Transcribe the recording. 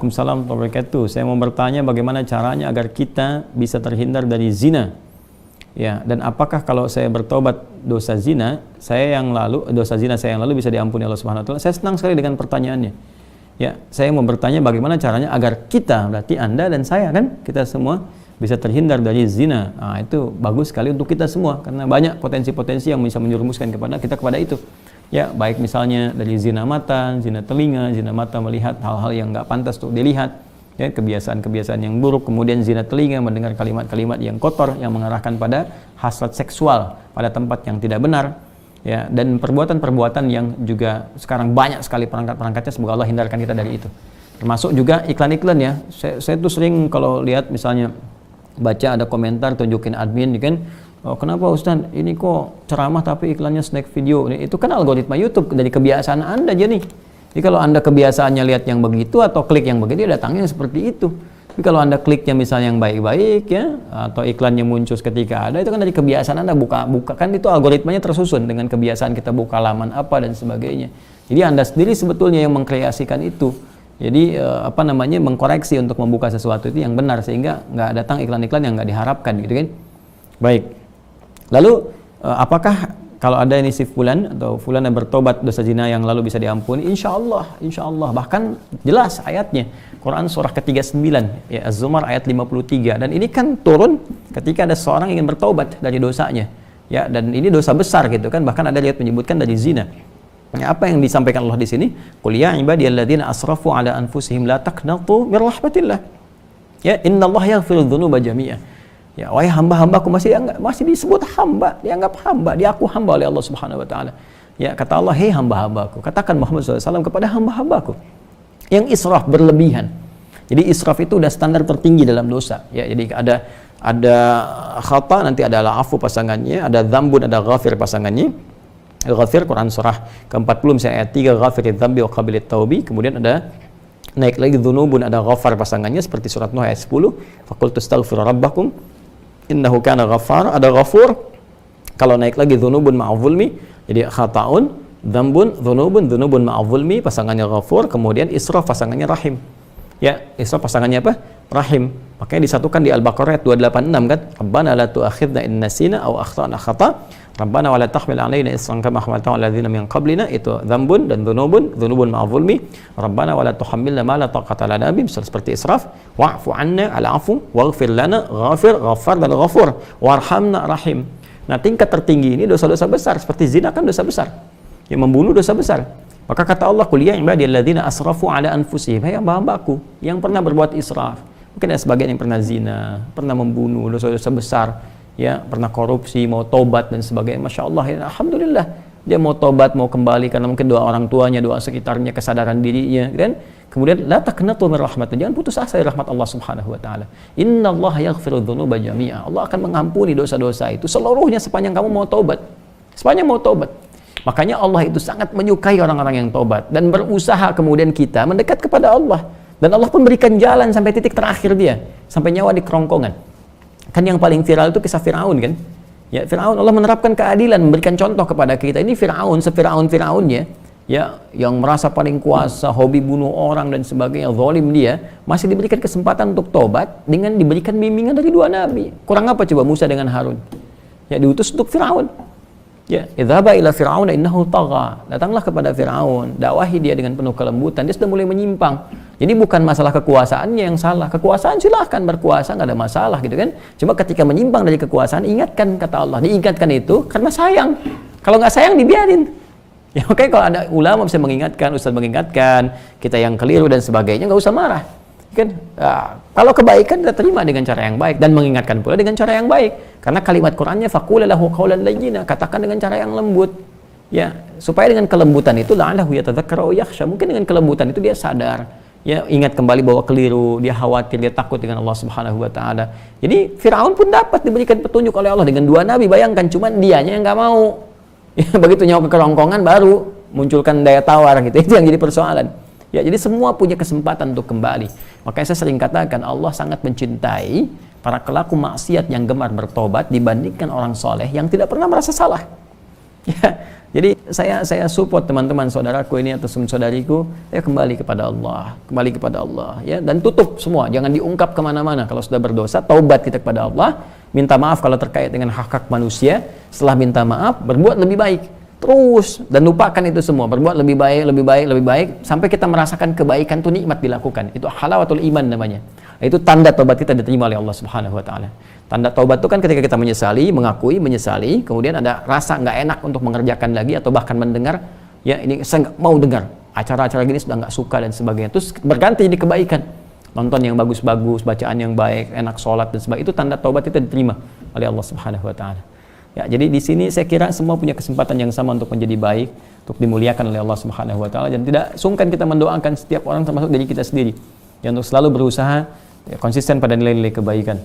Waalaikumsalam warahmatullahi wabarakatuh. Saya mau bertanya bagaimana caranya agar kita bisa terhindar dari zina. Ya, dan apakah kalau saya bertobat dosa zina saya yang lalu bisa diampuni Allah Subhanahu wa taala? Saya senang sekali dengan pertanyaannya. Ya, saya mau bertanya bagaimana caranya agar kita, berarti Anda dan saya kan, kita semua bisa terhindar dari zina. Nah, itu bagus sekali untuk kita semua karena banyak potensi-potensi yang bisa menjerumuskan kepada itu. Ya, baik misalnya dari zina mata, zina telinga, zina mata melihat hal-hal yang nggak pantas untuk dilihat, ya, kebiasaan-kebiasaan yang buruk, kemudian zina telinga mendengar kalimat-kalimat yang kotor yang mengarahkan pada hasrat seksual pada tempat yang tidak benar, ya, dan perbuatan-perbuatan yang juga sekarang banyak sekali perangkat-perangkatnya. Semoga Allah hindarkan kita dari itu. Termasuk juga iklan-iklan, ya. Saya tuh sering kalau lihat misalnya baca ada komentar tunjukin admin kan, oh, kenapa Ustaz ini kok ceramah tapi iklannya snack video. Itu kan algoritma YouTube dari kebiasaan Anda aja nih. Jadi kalau Anda kebiasaannya lihat yang begitu atau klik yang begitu, datangnya seperti itu. Tapi kalau Anda kliknya misalnya yang baik-baik, ya, atau iklannya muncul ketika ada, itu kan dari kebiasaan Anda buka kan itu algoritmanya tersusun dengan kebiasaan kita buka laman apa dan sebagainya. Jadi Anda sendiri sebetulnya yang mengkreasikan itu. Jadi mengkoreksi untuk membuka sesuatu itu yang benar sehingga nggak datang iklan-iklan yang nggak diharapkan, gitu kan? Baik. Lalu apakah kalau ada ini si fulan atau fulan yang bertobat dosa zina yang lalu bisa diampuni? Insya Allah. Bahkan jelas ayatnya. Quran surah ke-39, ya, Az-Zumar ayat 53. Dan ini kan turun ketika ada seorang ingin bertobat dari dosanya. Ya, dan ini dosa besar gitu kan. Bahkan ada lihat menyebutkan dari zina. Ya, apa yang disampaikan Allah di sini? Qul ya ibadiyalladzina asrafu ala anfusihim la taqnatu mir rahmatillah. Ya, innallaha yaghfiru dzunuba jami'a. Ya, wahai hamba-hambaku, masih disebut hamba, dianggap hamba, diaku hamba oleh Allah Subhanahu wa taala. Ya, kata Allah, "Hei hamba-hambaku," katakan Muhammad SAW kepada hamba-hambaku yang israf berlebihan. Jadi israf itu udah standar tertinggi dalam dosa. Ya, jadi ada khata, nanti ada afu pasangannya, ada dzambun, ada ghafir pasangannya. Ghafir Quran surah ke-40 misalnya ayat 3, ghafiridzambi dzambi wa qabilit taubi. Kemudian ada naik lagi dzunubun, ada ghafar pasangannya seperti surat Nuh ayat 10, faqultu astaghfiru rabbakum innahu kana ghaffar. Ada ghafur. Kalau naik lagi dzunubun ma'adzulmi, jadi khata'un, dzambun, dzunubun ma'adzulmi pasangannya ghafur, kemudian israf pasangannya rahim. Ya, israf pasangannya apa? Rahim. Makanya disatukan di Al-Baqarah ayat 286 kan, Rabbana la tu'akhidna in nasina aw akhtana khata', Rabbana wa la tahmil 'alaina isran kama hamaltahu 'alal ladzina min qablina. Itu dzambun dan dzunubun ma'adzulmi. Rabbana wa la tuhammilna ma la taqata lana bihi, seperti israf. Wa'fu 'anna, al-'afwu, waghfir lana, ghafir, ghaffar dan ghafur, warhamna, rahim. Nah, tingkat tertinggi ini dosa-dosa besar, seperti zina kan dosa besar. Yang membunuh dosa besar. Maka kata Allah, "Qul ya ibadiyalladzina asrafu 'ala anfusihim," hai hamba-hambaku yang pernah berbuat israf. Mungkin ada sebagian yang pernah zina, pernah membunuh, dosa-dosa besar, ya, pernah korupsi, mau tobat dan sebagainya. Masya Allah, ya, alhamdulillah dia mau tobat, mau kembali karena mungkin doa orang tuanya, doa sekitarnya, kesadaran dirinya, kan? Kemudian la taqnatu min rahmatillah, jangan putus asa dari rahmat Allah Subhanahu wa taala. Innallaha yaghfiru dzunuba jami'a. Allah akan mengampuni dosa-dosa itu seluruhnya sepanjang kamu mau tobat. Sepanjang mau tobat. Makanya Allah itu sangat menyukai orang-orang yang tobat dan berusaha kemudian kita mendekat kepada Allah. Dan Allah pun berikan jalan sampai titik terakhir dia, sampai nyawa di kerongkongan. Kan yang paling viral itu kisah Firaun kan? Ya, Firaun, Allah menerapkan keadilan, memberikan contoh kepada kita. Ini Firaun, Firaunnya, ya, yang merasa paling kuasa, hobi bunuh orang dan sebagainya, zalim dia, masih diberikan kesempatan untuk tobat dengan diberikan bimbingan dari dua nabi. Kurang apa coba Musa dengan Harun? Ya, diutus untuk Firaun. Ya, idzhaba ila fir'auna innahu tagha. Datanglah kepada Firaun, dakwahi dia dengan penuh kelembutan. Dia sudah mulai menyimpang. Jadi bukan masalah kekuasaannya yang salah. Kekuasaan silahkan berkuasa, nggak ada masalah gitu kan. Cuma ketika menyimpang dari kekuasaan, ingatkan kata Allah. Diingatkan itu karena sayang. Kalau nggak sayang dibiarin. Ya, oke, kalau ada ulama bisa mengingatkan, ustaz mengingatkan, kita yang keliru dan sebagainya, nggak usah marah. Kan? Nah, kalau kebaikan kita terima dengan cara yang baik dan mengingatkan pula dengan cara yang baik. Karena kalimat Qur'annya faqul lahu qawlan layyina, katakan dengan cara yang lembut. Ya, supaya dengan kelembutan itu la'allahu yatadzakkaru aw yakhsha, mungkin dengan kelembutan itu dia sadar. Ya, ingat kembali bahwa keliru, dia khawatir, dia takut dengan Allah Subhanahu wa taala. Jadi Firaun pun dapat diberikan petunjuk oleh Allah dengan dua nabi, bayangkan, cuman dianya yang enggak mau. Ya, begitu nyawa ke kerongkongan baru munculkan daya tawar gitu. Itu yang jadi persoalan. Ya, jadi semua punya kesempatan untuk kembali. Makanya saya sering katakan Allah sangat mencintai para pelaku maksiat yang gemar bertobat dibandingkan orang soleh yang tidak pernah merasa salah. Ya, jadi saya support teman-teman saudaraku ini atau saudariku, ya kembali kepada Allah, ya, dan tutup semua, jangan diungkap kemana-mana. Kalau sudah berdosa, taubat kita kepada Allah, minta maaf kalau terkait dengan hak-hak manusia. Setelah minta maaf, berbuat lebih baik terus dan lupakan itu semua, berbuat lebih baik sampai kita merasakan kebaikan itu nikmat dilakukan. Itu halawatul iman namanya. Itu tanda taubat kita diterima oleh Allah Subhanahu wa taala. Tanda taubat itu kan ketika kita menyesali, mengakui, menyesali, kemudian ada rasa nggak enak untuk mengerjakan lagi atau bahkan mendengar, ya ini saya nggak mau dengar acara-acara gini, sudah nggak suka dan sebagainya. Terus berganti jadi kebaikan, nonton yang bagus-bagus, bacaan yang baik, enak sholat dan sebagainya. Itu tanda taubat kita diterima oleh Allah Subhanahu wa taala. Ya, jadi di sini saya kira semua punya kesempatan yang sama untuk menjadi baik, untuk dimuliakan oleh Allah Subhanahu wa taala, dan tidak sungkan kita mendoakan setiap orang termasuk diri kita sendiri, yang untuk selalu berusaha ya, konsisten pada nilai-nilai kebaikan.